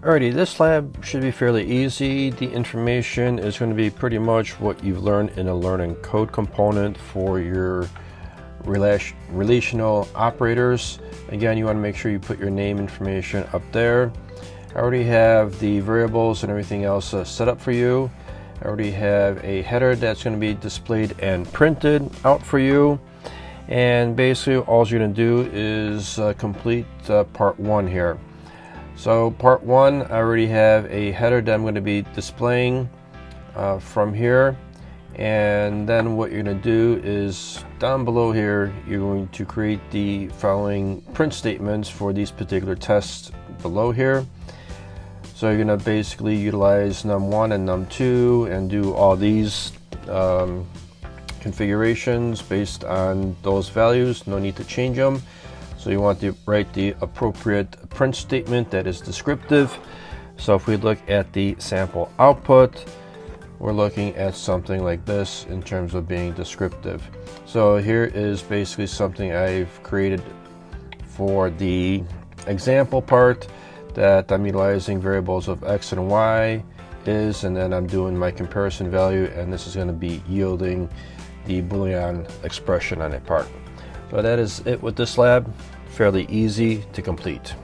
Alrighty, this lab should be fairly easy. The information is going to be pretty much what you've learned in a learning code component for your relational operators. Again, you want to make sure you put your name information up there. I already have the variables and everything else set up for you. I already have a header that's going to be displayed and printed out for you. And basically all you're going to do is complete part 1 here. So part 1, I already have a header that I'm going to be displaying from here. And then what you're going to do is down below here, you're going to create the following print statements for these particular tests below here. So you're going to basically utilize num1 and num2 and do all these configurations based on those values. No need to change them. So you want to write the appropriate print statement that is descriptive. So if we look at the sample output, we're looking at something like this in terms of being descriptive. So here is basically something I've created for the example part, that I'm utilizing variables of x and y and then I'm doing my comparison value, and this is going to be yielding the Boolean expression on a part. So that is it with this lab. Fairly easy to complete.